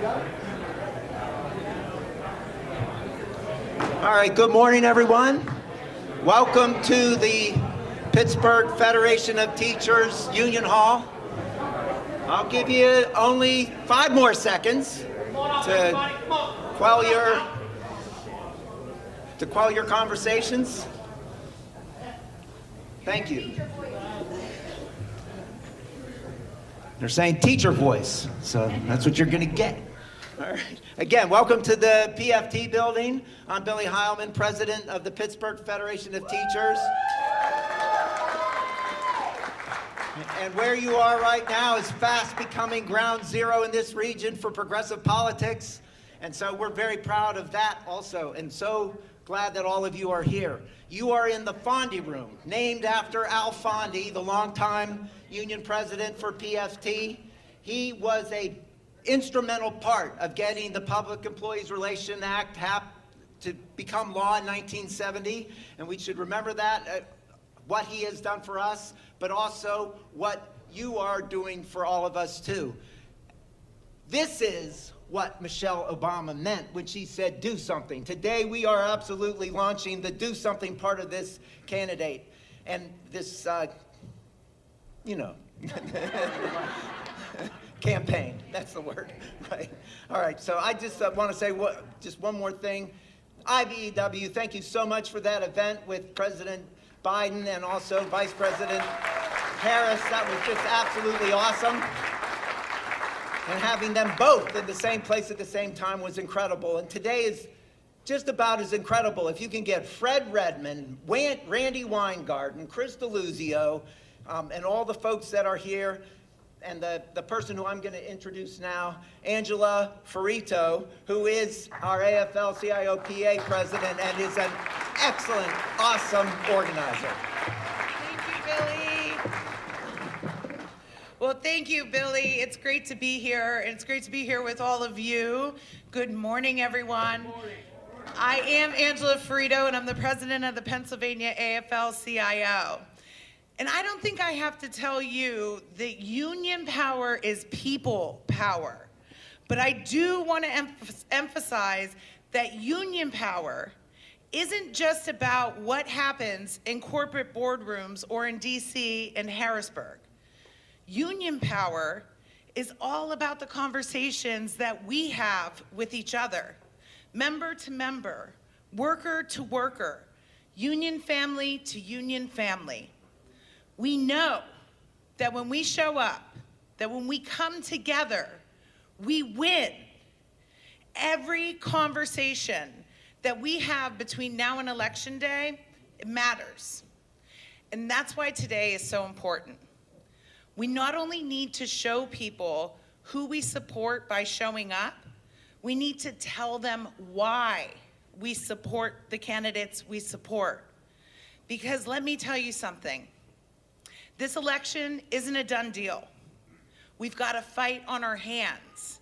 All right, good morning, everyone. Welcome to the Pittsburgh Federation of Teachers Union Hall. I'll give you only 5 more seconds to quell your conversations. Thank you. They're saying teacher voice, so that's what you're going to get. All right. Again, welcome to the PFT building. I'm Billy Hileman, president of the Pittsburgh Federation of Teachers. And where you are right now is fast becoming ground zero in this region for progressive politics. And so we're very proud of that also, and so glad that all of you are here. You are in the Fondy room, named after Al Fondy, the longtime union president for PFT. He was an instrumental part of getting the Public Employees Relation Act to become law in 1970, and we should remember that, what he has done for us, but also what you are doing for all of us too. This is what Michelle Obama meant when she said do something. Today we are absolutely launching the do something part of this candidate and this, campaign, that's the word, right? All right, so I just want to say just one more thing. IBEW, thank you so much for that event with President Biden and also Vice President Harris. That was just absolutely awesome. And having them both in the same place at the same time was incredible. And today is just about as incredible. If you can get Fred Redmond, Randi Weingarten, Chris Deluzio, and all the folks that are here, and the person who I'm going to introduce now, Angela Ferrite, who is our AFL-CIO PA president and is an excellent, awesome organizer. Thank you, Billy. Well, thank you, Billy. It's great to be here, and it's great to be here with all of you. Good morning, everyone. Good morning. I am Angela Ferrite, and I'm the president of the Pennsylvania AFL-CIO. And I don't think I have to tell you that union power is people power. But I do want to emphasize that union power isn't just about what happens in corporate boardrooms or in DC and Harrisburg. Union power is all about the conversations that we have with each other, member to member, worker to worker, union family to union family. We know that when we show up, that when we come together, we win. Every conversation that we have between now and Election Day, it matters. And that's why today is so important. We not only need to show people who we support by showing up, we need to tell them why we support the candidates we support. Because let me tell you something. This election isn't a done deal. We've got a fight on our hands,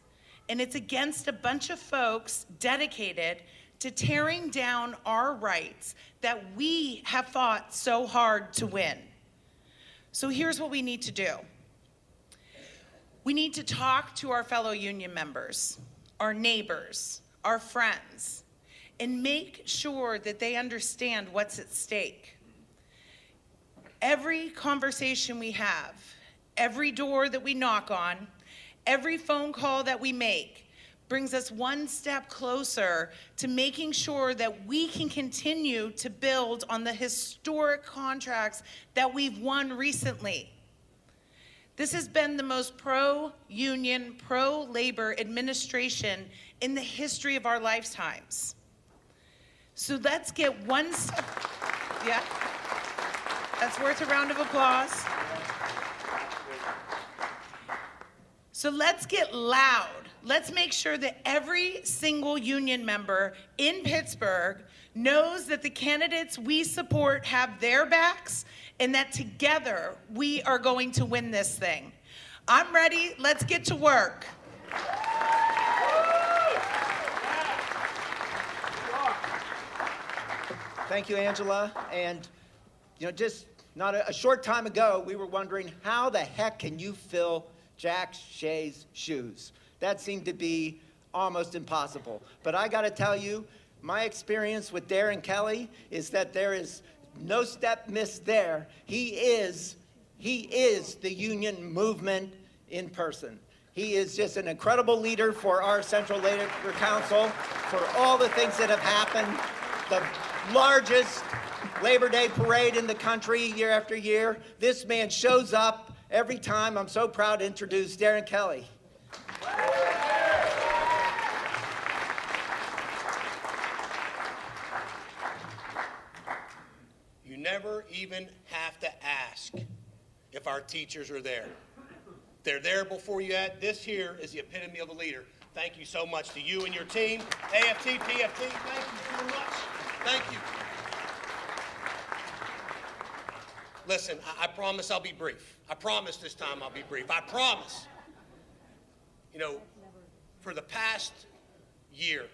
and it's against a bunch of folks dedicated to tearing down our rights that we have fought so hard to win. So here's what we need to do. We need to talk to our fellow union members, our neighbors, our friends, and make sure that they understand what's at stake. Every conversation we have, every door that we knock on, every phone call that we make brings us one step closer to making sure that we can continue to build on the historic contracts that we've won recently. This has been the most pro-union, pro-labor administration in the history of our lifetimes. So let's get one step, yeah. That's worth a round of applause. So let's get loud. Let's make sure that every single union member in Pittsburgh knows that the candidates we support have their backs and that together we are going to win this thing. I'm ready. Let's get to work. Thank you, Angela. And just not a short time ago, we were wondering how the heck can you fill Jack Shea's shoes? That seemed to be almost impossible. But I got to tell you, my experience with Darrin Kelly is that there is no step missed there. He is the union movement in person. He is just an incredible leader for our Central Labor Council, for all the things that have happened. The largest Labor Day parade in the country year after year. This man shows up every time. I'm so proud to introduce Darrin Kelly. You never even have to ask if our teachers are there. They're there before you at. This here is the epitome of a leader. Thank you so much to you and your team. AFT, PFT, thank you so much. Thank you. Listen, I promise I'll be brief. I promise this time I'll be brief. I promise. You know, for the past year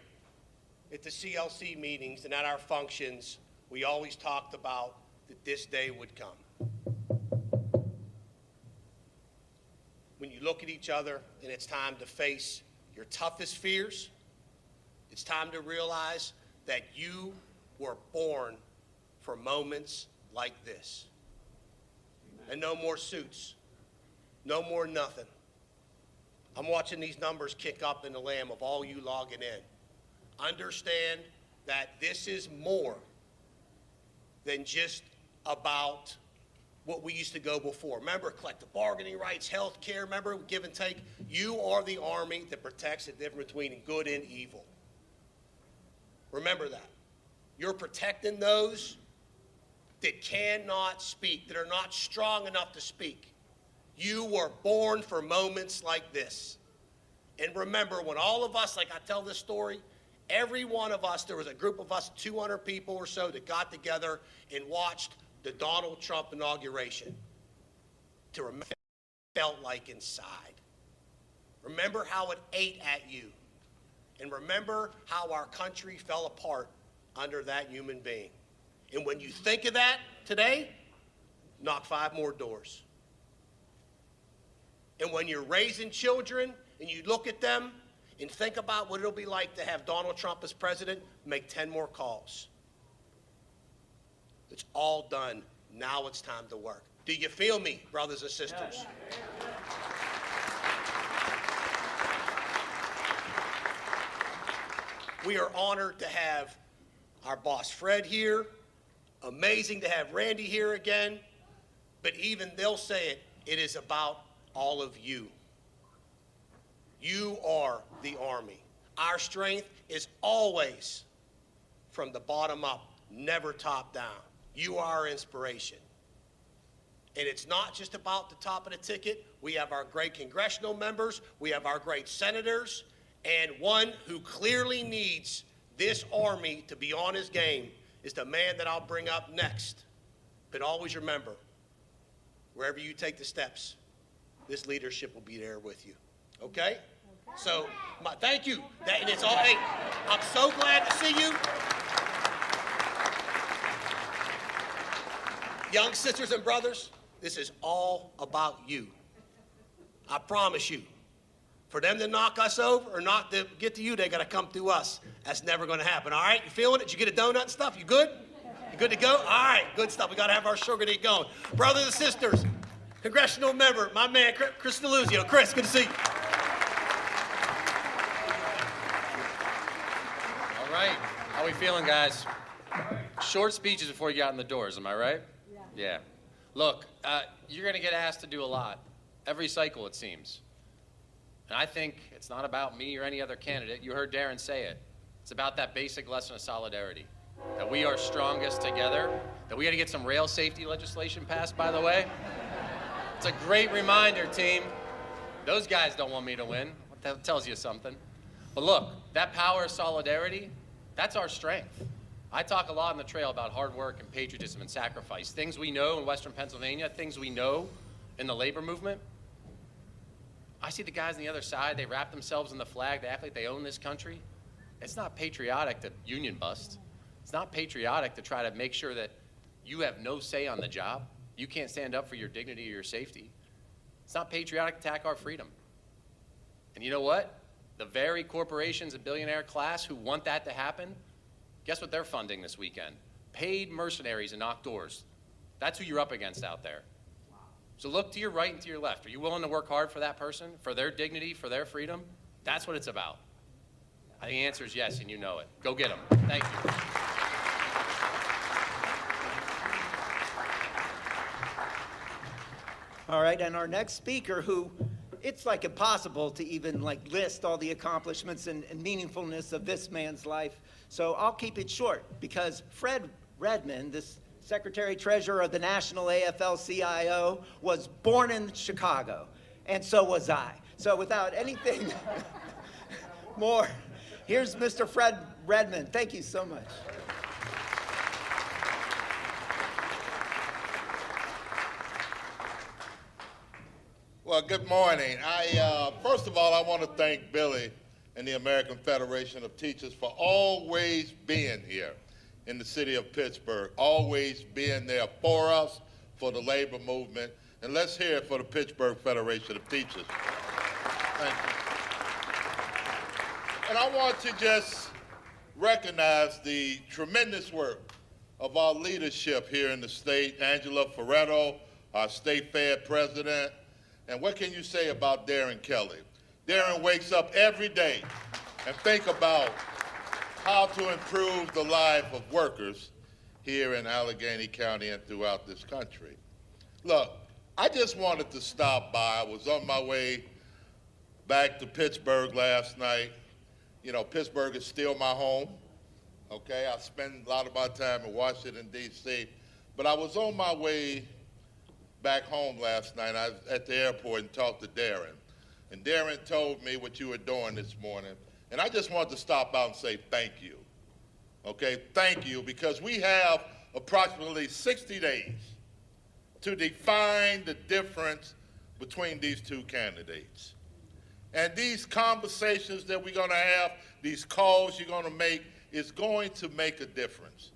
at the CLC meetings and at our functions, we always talked about that this day would come. When you look at each other and it's time to face your toughest fears, it's time to realize that you were born for moments like this. And no more suits, no more nothing. I'm watching these numbers kick up in the lamb of all you logging in. Understand that this is more than just about what we used to go before. Remember, collective bargaining rights, health care, remember, give and take. You are the army that protects the difference between good and evil. Remember that. You're protecting those that cannot speak, that are not strong enough to speak. You were born for moments like this. And remember, when all of us, like I tell this story, every one of us, there was a group of us, 200 people or so, that got together and watched the Donald Trump inauguration to remember what it felt like inside. Remember how it ate at you. And remember how our country fell apart under that human being. And when you think of that today, knock 5 more doors. And when you're raising children and you look at them and think about what it'll be like to have Donald Trump as president, make 10 more calls. It's all done. Now it's time to work. Do you feel me, brothers and sisters? We are honored to have our boss Fred here. Amazing to have Randi here again. But even they'll say it, it is about all of you. You are the Army. Our strength is always from the bottom up, never top down. You are our inspiration. And it's not just about the top of the ticket. We have our great congressional members. We have our great senators. And one who clearly needs this Army to be on his game is the man that I'll bring up next. But always remember, wherever you take the steps, this leadership will be there with you. Okay? So, thank you. And it's all, hey, I'm so glad to see you. Young sisters and brothers, this is all about you. I promise you. For them to knock us over or not to get to you, they got to come through us. That's never going to happen. All right? You feeling it? Did you get a donut and stuff? You good? You good to go? All right. Good stuff. We got to have our sugar to get going. Brothers and sisters, congressional member, my man, Chris Deluzio. Chris, good to see you. All right. How we feeling, guys? Short speeches before you got in the doors, am I right? Yeah. Look, you're going to get asked to do a lot. Every cycle, it seems. And I think it's not about me or any other candidate. You heard Darrin say it. It's about that basic lesson of solidarity, that we are strongest together, that we got to get some rail safety legislation passed, by the way. It's a great reminder, team. Those guys don't want me to win. That tells you something. But look, that power of solidarity, that's our strength. I talk a lot on the trail about hard work and patriotism and sacrifice, things we know in Western Pennsylvania, things we know in the labor movement. I see the guys on the other side, they wrap themselves in the flag, they act like they own this country. It's not patriotic to union bust. It's not patriotic to try to make sure that you have no say on the job. You can't stand up for your dignity or your safety. It's not patriotic to attack our freedom. And you know what? The very corporations and billionaire class who want that to happen, guess what they're funding this weekend? Paid mercenaries and knock doors. That's who you're up against out there. So look to your right and to your left. Are you willing to work hard for that person, for their dignity, for their freedom? That's what it's about. The answer is yes, and you know it. Go get them. Thank you. All right, and our next speaker, who it's like impossible to even list all the accomplishments and meaningfulness of this man's life. So I'll keep it short because Fred Redmond, this Secretary Treasurer of the National AFL-CIO, was born in Chicago, and so was I. So without anything more, here's Mr. Fred Redmond. Thank you so much. Well, good morning. First of all, I want to thank Billy and the American Federation of Teachers for always being here in the city of Pittsburgh, always being there for us, for the labor movement. And let's hear it for the Pittsburgh Federation of Teachers. Thank you. And I want to just recognize the tremendous work of our leadership here in the state, Angela Ferrite, our state Fed president. And what can you say about Darrin Kelly? Darrin wakes up every day and think about how to improve the life of workers here in Allegheny County and throughout this country. Look, I just wanted to stop by. I was on my way back to Pittsburgh last night. You know, Pittsburgh is still my home, okay? I spend a lot of my time in Washington, D.C., but I was on my way back home last night. I was at the airport and talked to Darrin. And Darrin told me what you were doing this morning. And I just wanted to stop out and say thank you. Okay, thank you, because we have approximately 60 days to define the difference between these two candidates. And these conversations that we're going to have, these calls you're going to make, is going to make a difference.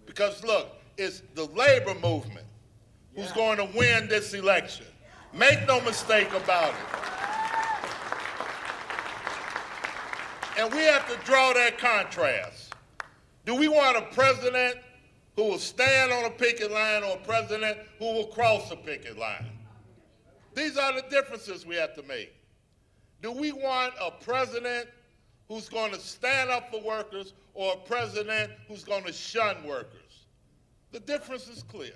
Because look, it's the labor movement who's going to win this election. Make no mistake about it. And we have to draw that contrast. Do we want a president who will stand on a picket line or a president who will cross a picket line? These are the differences we have to make. Do we want a president who's going to stand up for workers or a president who's going to shun workers? The difference is clear.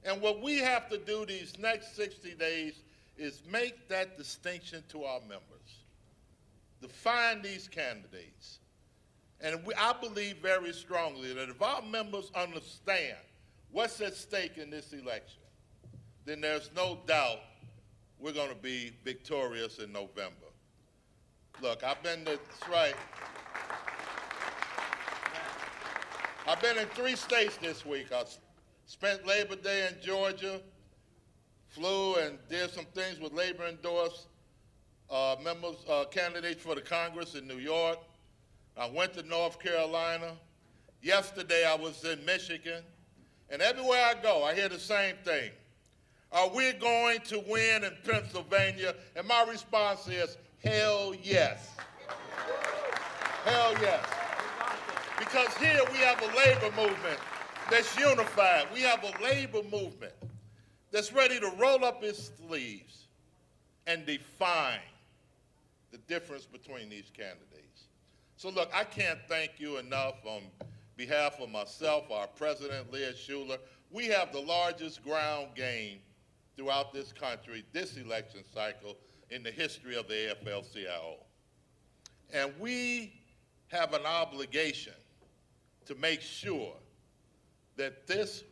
And what we have to do these next 60 days is make that distinction to our members. Define these candidates. And I believe very strongly that if our members understand what's at stake in this election, then there's no doubt we're going to be victorious in November. Look, I've been in 3 states this week. I spent Labor Day in Georgia, flew and did some things with labor-endorsed candidates for the Congress in New York. I went to North Carolina. Yesterday I was in Michigan. And everywhere I go, I hear the same thing. Are we going to win in Pennsylvania? And my response is, hell yes. Hell yes. Because here we have a labor movement that's unified. We have a labor movement that's ready to roll up its sleeves and define the difference between these candidates. So look, I can't thank you enough on behalf of myself, our president, Leah Schuler. We have the largest ground game throughout this country, this election cycle, in the history of the AFL-CIO. And we have an obligation to make sure that this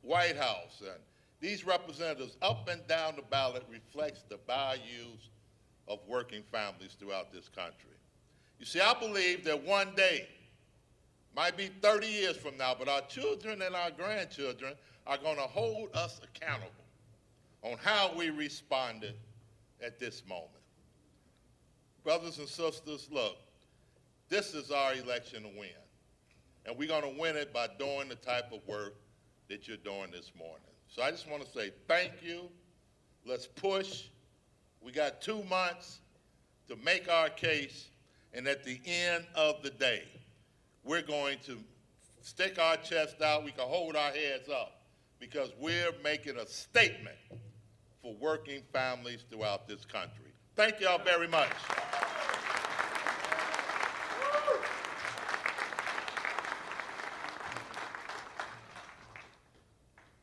White House and these representatives up and down the ballot reflects the values of working families throughout this country. You see, I believe that one day, might be 30 years from now, but our children and our grandchildren are going to hold us accountable on how we responded at this moment. Brothers and sisters, look, this is our election to win. And we're going to win it by doing the type of work that you're doing this morning. So I just want to say thank you. Let's push. We got 2 months. to make our case, and at the end of the day, we're going to stick our chest out, we can hold our heads up, because we're making a statement for working families throughout this country. Thank y'all very much.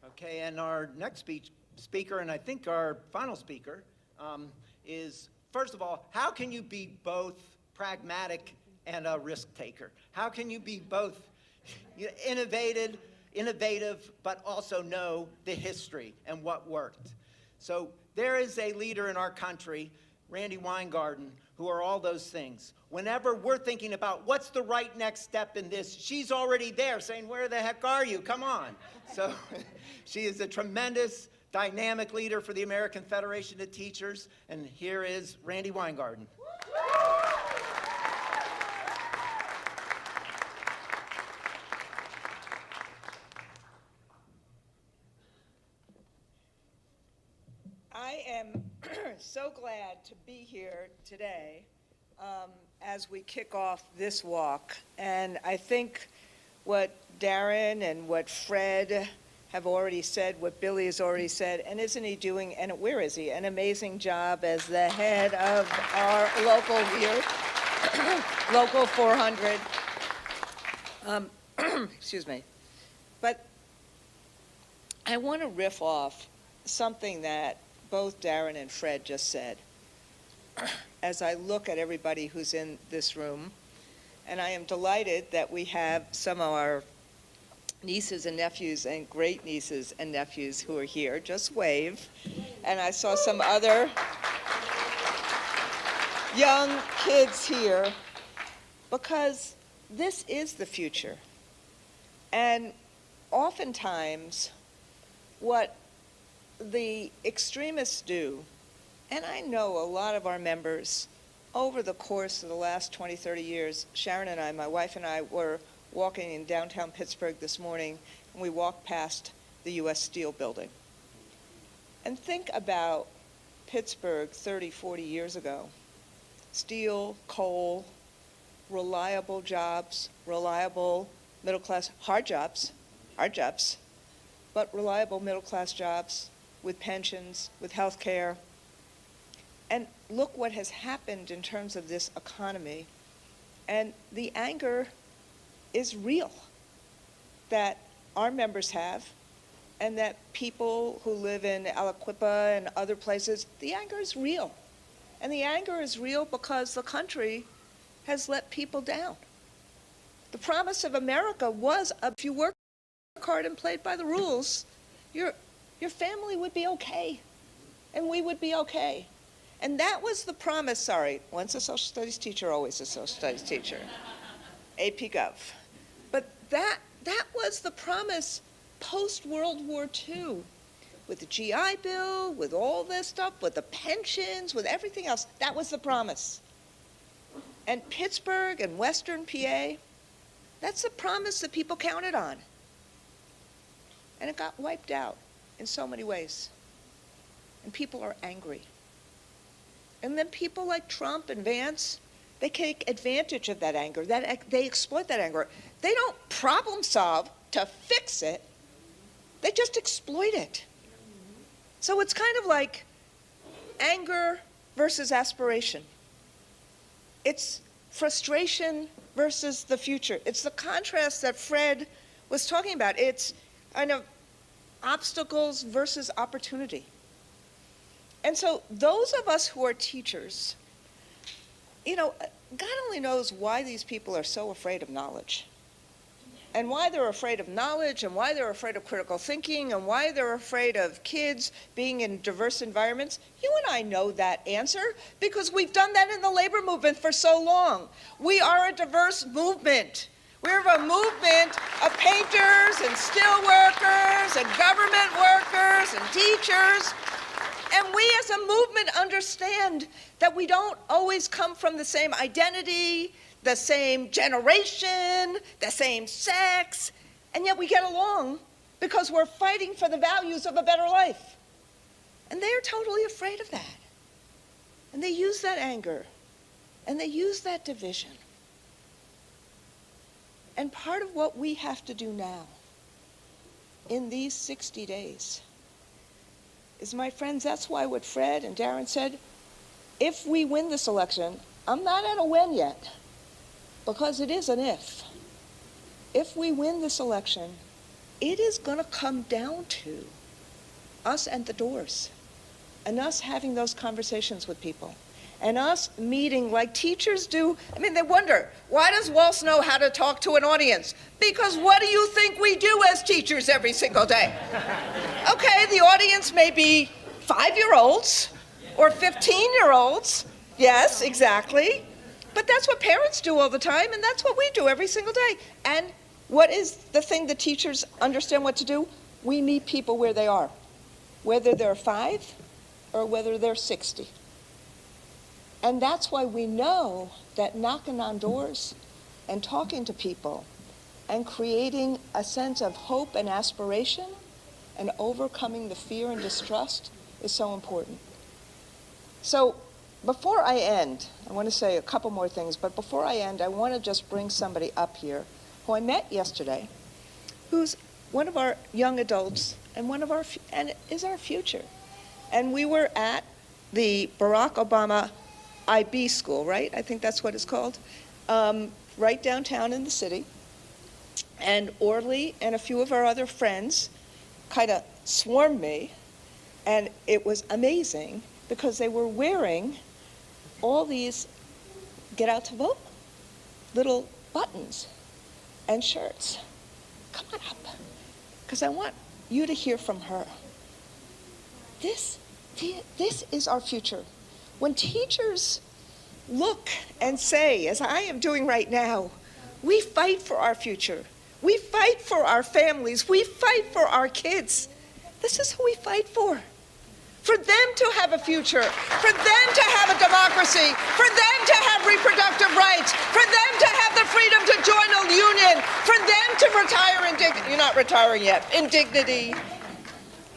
Okay, and our next speaker, and I think our final speaker, is, first of all, how can you be both pragmatic and a risk taker? How can you be both innovative, but also know the history and what worked? So there is a leader in our country, Randi Weingarten, who are all those things. Whenever we're thinking about what's the right next step in this, she's already there saying, where the heck are you? Come on. So she is a tremendous, dynamic leader for the American Federation of Teachers. And here is Randi Weingarten. I am so glad to be here today as we kick off this walk. And I think what Darrin and what Fred have already said, what Billy has already said, and isn't he doing, and where is he? An amazing job as the head of our local here, Local 400. Excuse me. But I want to riff off something that both Darrin and Fred just said as I look at everybody who's in this room. And I am delighted that we have some of our nieces and nephews and great nieces and nephews who are here. Just wave. And I saw some other young kids here, because this is the future. And oftentimes what the extremists do, and I know a lot of our members over the course of the last 20, 30 years, Sharon and I, my wife and I, were walking in downtown Pittsburgh this morning, and we walked past the U.S. Steel building. And think about Pittsburgh 30, 40 years ago. Steel, coal, reliable jobs, reliable middle-class, hard jobs, but reliable middle-class jobs with pensions, with health care. And look what has happened in terms of this economy. And the anger is real that our members have, and that people who live in Aliquippa and other places, the anger is real. And the anger is real because the country has let people down. The promise of America was, if you work hard and played by the rules, your family would be okay, and we would be okay. And that was the promise, sorry, once a social studies teacher, always a social studies teacher, AP Gov. But that was the promise post-World War II, with the GI Bill, with all this stuff, with the pensions, with everything else. That was the promise. And Pittsburgh and Western PA, that's the promise that people counted on. And it got wiped out in so many ways. And people are angry. And then people like Trump and Vance, they take advantage of that anger. They exploit that anger. They don't problem solve to fix it. They just exploit it. So it's kind of like anger versus aspiration. It's frustration versus the future. It's the contrast that Fred was talking about. It's kind of obstacles versus opportunity. And so those of us who are teachers, you know, God only knows why these people are so afraid of knowledge, and why they're afraid of knowledge, and why they're afraid of critical thinking, and why they're afraid of kids being in diverse environments. You and I know that answer because we've done that in the labor movement for so long. We are a diverse movement. We're a movement of painters and steel workers and government workers and teachers. And we as a movement understand that we don't always come from the same identity, the same generation, the same sex, and yet we get along because we're fighting for the values of a better life. And they are totally afraid of that. And they use that anger And they use that division. And part of what we have to do now, in these 60 days, is, my friends, that's why what Fred and Darrin said, if we win this election, I'm not at a win yet, because it is an if. If we win this election, it is going to come down to us and the doors, and us having those conversations with people, and us meeting like teachers do. I mean, they wonder, why does Walsh know how to talk to an audience? Because what do you think we do as teachers every single day? Okay, the audience may be 5-year-olds or 15-year-olds. Yes, exactly. But that's what parents do all the time, and that's what we do every single day. And what is the thing that teachers understand what to do? We meet people where they are, whether they're 5 or whether they're 60. And that's why we know that knocking on doors and talking to people and creating a sense of hope and aspiration and overcoming the fear and distrust is so important. So before I end, I want to say a couple more things, but before I end, I want to just bring somebody up here who I met yesterday, who's one of our young adults and is our future. And we were at the Barack Obama IB school, right? I think that's what it's called, right downtown in the city. And Orly and a few of our other friends kind of swarmed me, and it was amazing because they were wearing all these get out to vote little buttons and shirts. Come on up, because I want you to hear from her. This is our future. When teachers look and say, as I am doing right now, we fight for our future. We fight for our families. We fight for our kids. This is who we fight for. For them to have a future, for them to have a democracy, for them to have reproductive rights, for them to have the freedom to join a union, for them to retire in dignity. You're not retiring yet, in dignity.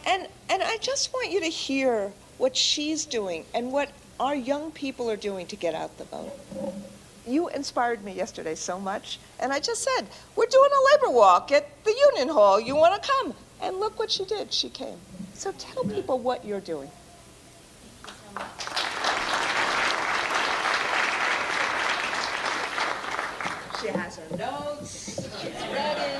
And I just want you to hear what she's doing and what our young people are doing to get out the vote. You inspired me yesterday so much, and I just said, we're doing a labor walk at the Union Hall. You want to come? And look what she did. She came. So tell people what you're doing. She has her notes. She's ready.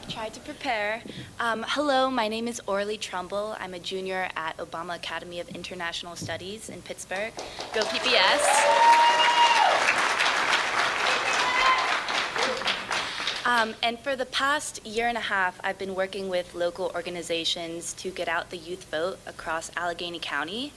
Tried to prepare. Hello, my name is Orly Trumbull. I'm a junior at Obama Academy of International Studies in Pittsburgh. Go PPS. And for the past year and a half, I've been working with local organizations to get out the youth vote across Allegheny County.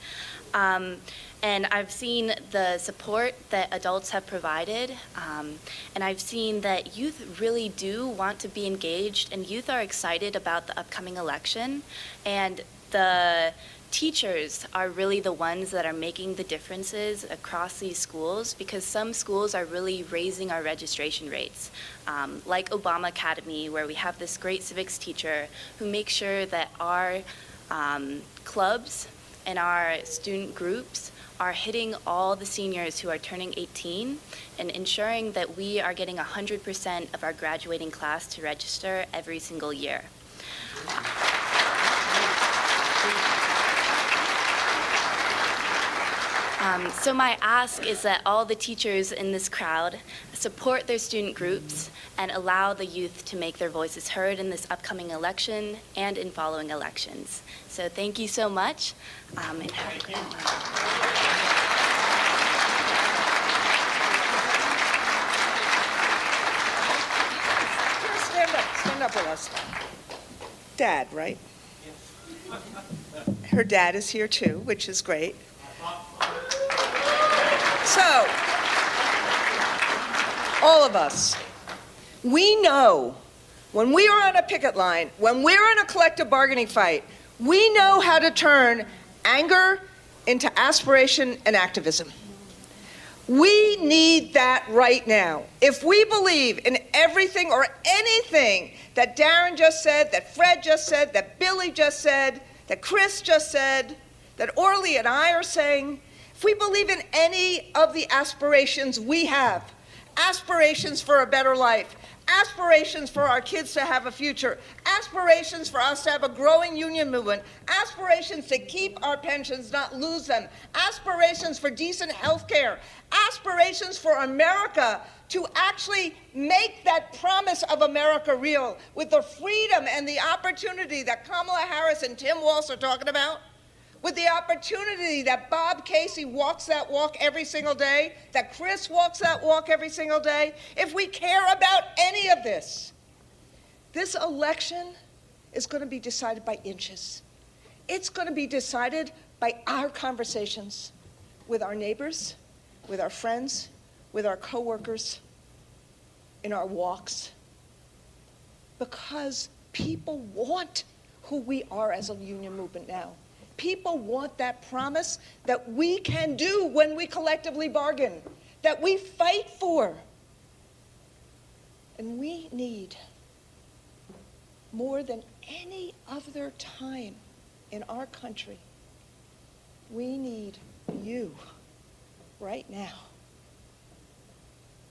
And I've seen the support that adults have provided, and I've seen that youth really do want to be engaged, and youth are excited about the upcoming election, and the teachers are really the ones that are making the differences across these schools, because some schools are really raising our registration rates, like Obama Academy, where we have this great civics teacher who makes sure that our clubs and our student groups are hitting all the seniors who are turning 18 and ensuring that we are getting 100% of our graduating class to register every single year. So my ask is that all the teachers in this crowd support their student groups and allow the youth to make their voices heard in this upcoming election and in following elections. So thank you so much. And have a great one. Stand up with us. Dad, right? Her dad is here too, which is great. So, all of us, we know when we are on a picket line, when we're in a collective bargaining fight, we know how to turn anger into aspiration and activism. We need that right now. If we believe in everything or anything that Darrin just said, that Fred just said, that Billy just said, that Chris just said, that Orly and I are saying, if we believe in any of the aspirations we have, aspirations for a better life, aspirations for our kids to have a future, aspirations for us to have a growing union movement, aspirations to keep our pensions, not lose them, aspirations for decent health care, aspirations for America to actually make that promise of America real with the freedom and the opportunity that Kamala Harris and Tim Walz are talking about, with the opportunity that Bob Casey walks that walk every single day, that Chris walks that walk every single day, if we care about any of this, this election is going to be decided by inches. It's going to be decided by our conversations with our neighbors, with our friends, with our coworkers, in our walks, because people want who we are as a union movement now. People want that promise that we can do when we collectively bargain, that we fight for. And we need, more than any other time in our country, we need you right now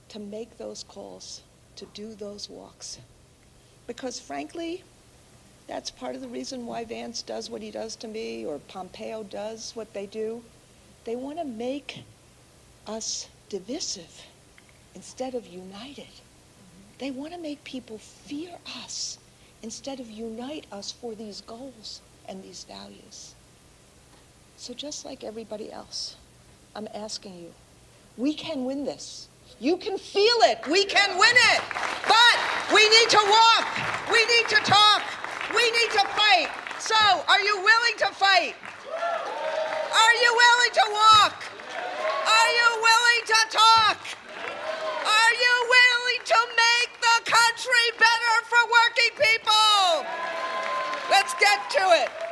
to make those calls, to do those walks. Because frankly, that's part of the reason why Vance does what he does to me, or Pompeo does what they do. They want to make us divisive instead of united. They want to make people fear us instead of unite us for these goals and these values. So just like everybody else, I'm asking you, we can win this. You can feel it. We can win it. But we need to walk. We need to talk. We need to fight. So, are you willing to fight? Are you willing to walk? Are you willing to talk? Are you willing to make the country better for working people? Let's get to it.